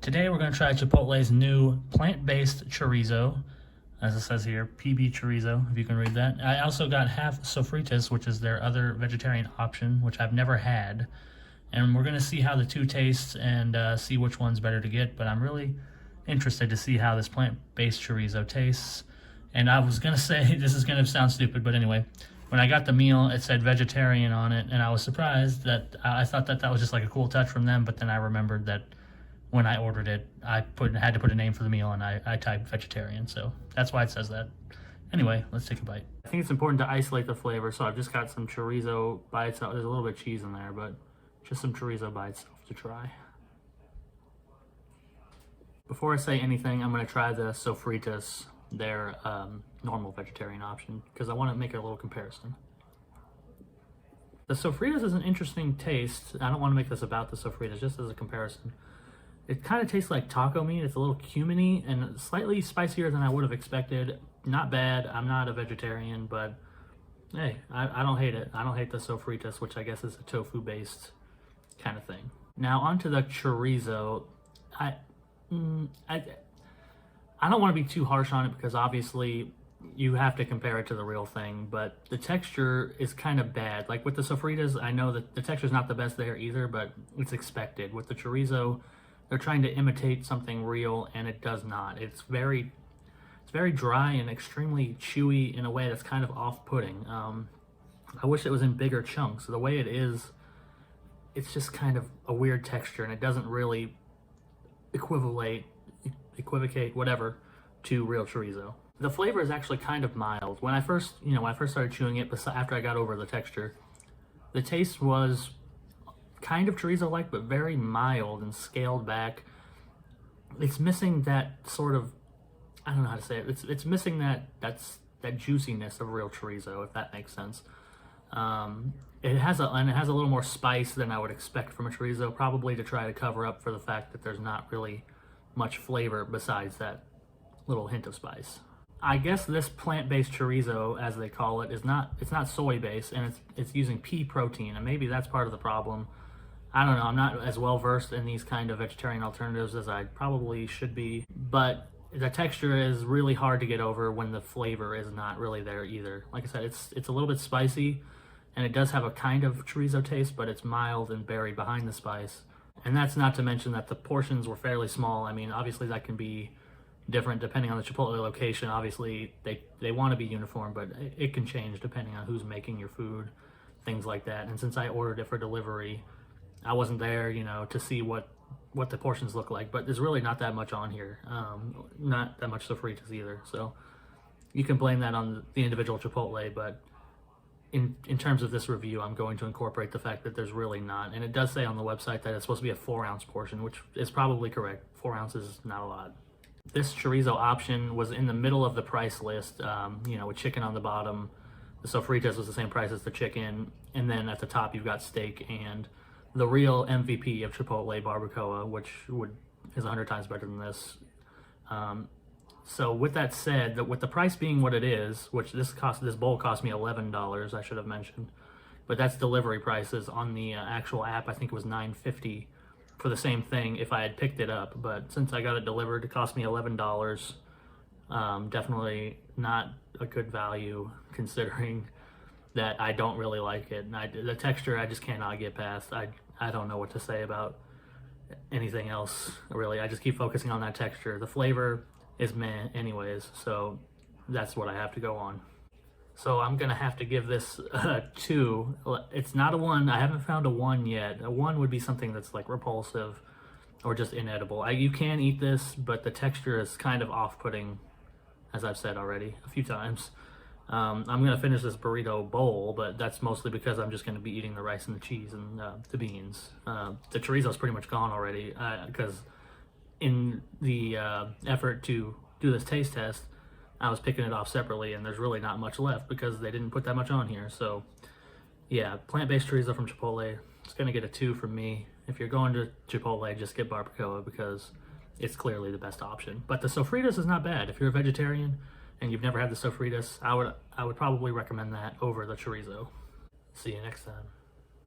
Today we're going to try Chipotle's new plant-based chorizo, as it says here, PB chorizo, if you can read that. I also got half Sofritas, which is their other vegetarian option, which I've never had. And we're going to see how the two taste and see which one's better to get, but I'm really interested to see how this plant-based chorizo tastes. And I was going to say, this is going to sound stupid, but anyway, when I got the meal, it said vegetarian on it, and I was surprised that I thought that that was just like a cool touch from them, but then I remembered that when I ordered it, I had to put a name for the meal, and I typed vegetarian, so that's why it says that. Anyway, let's take a bite. I think it's important to isolate the flavor, so I've just got some chorizo by itself. There's a little bit of cheese in there, but just some chorizo by itself to try. Before I say anything, I'm going to try the Sofritas, their normal vegetarian option, because I want to make a little comparison. The Sofritas is an interesting taste. I don't want to make this about the Sofritas, just as a comparison. It kind of tastes like taco meat. It's a little cuminy and slightly spicier than I would have expected. Not bad. I'm not a vegetarian, but hey, I don't hate it. I don't hate the Sofritas, which I guess is a tofu-based kind of thing. Now onto the chorizo. I don't want to be too harsh on it because obviously you have to compare it to the real thing, but the texture is kind of bad. Like with the Sofritas, I know that the texture is not the best there either, but it's expected. With the chorizo, they're trying to imitate something real, and it does not. It's very dry and extremely chewy in a way that's kind of off-putting. I wish it was in bigger chunks. The way it is, it's just kind of a weird texture, and it doesn't really equivocate, whatever, to real chorizo. The flavor is actually kind of mild. When I first started chewing it, after I got over the texture, the taste was kind of chorizo-like, but very mild and scaled back. It's missing that sort of, I don't know how to say it. It's missing that juiciness of real chorizo, if that makes sense. It has a little more spice than I would expect from a chorizo, probably to try to cover up for the fact that there's not really much flavor besides that little hint of spice. I guess this plant-based chorizo, as they call it, it's not soy-based, and it's using pea protein, and maybe that's part of the problem. I don't know, I'm not as well versed in these kind of vegetarian alternatives as I probably should be, but the texture is really hard to get over when the flavor is not really there either. Like I said, it's a little bit spicy, and it does have a kind of chorizo taste, but it's mild and buried behind the spice. And that's not to mention that the portions were fairly small. I mean, obviously that can be different depending on the Chipotle location. Obviously, they want to be uniform, but it can change depending on who's making your food, things like that. And since I ordered it for delivery, I wasn't there, to see what the portions look like, but there's really not that much on here. Not that much Sofritas either, so you can blame that on the individual Chipotle, but in terms of this review, I'm going to incorporate the fact that there's really not. And it does say on the website that it's supposed to be a 4-ounce portion, which is probably correct. 4 ounces is not a lot. This chorizo option was in the middle of the price list, with chicken on the bottom. The Sofritas was the same price as the chicken, and then at the top you've got steak and the real MVP of Chipotle, barbacoa, which is 100 times better than this. So with that said, with the price being what it is, which this bowl cost me $11, I should have mentioned, but that's delivery prices. On the actual app, I think it was $9.50 for the same thing if I had picked it up. But since I got it delivered, it cost me $11. Definitely not a good value considering that I don't really like it. And the texture, I just cannot get past. I don't know what to say about anything else, really. I just keep focusing on that texture. The flavor is meh anyways, so that's what I have to go on. So I'm gonna have to give this a 2. It's not a 1. I haven't found a 1 yet. A 1 would be something that's like repulsive or just inedible. You can eat this, but the texture is kind of off-putting, as I've said already a few times. I'm going to finish this burrito bowl, but that's mostly because I'm just going to be eating the rice and the cheese and the beans. The chorizo is pretty much gone already because in the effort to do this taste test, I was picking it off separately, and there's really not much left because they didn't put that much on here. So yeah, plant-based chorizo from Chipotle, it's going to get a 2 from me. If you're going to Chipotle, just get barbacoa because it's clearly the best option. But the Sofritas is not bad. If you're a vegetarian and you've never had the Sofritas, I would probably recommend that over the chorizo. See you next time.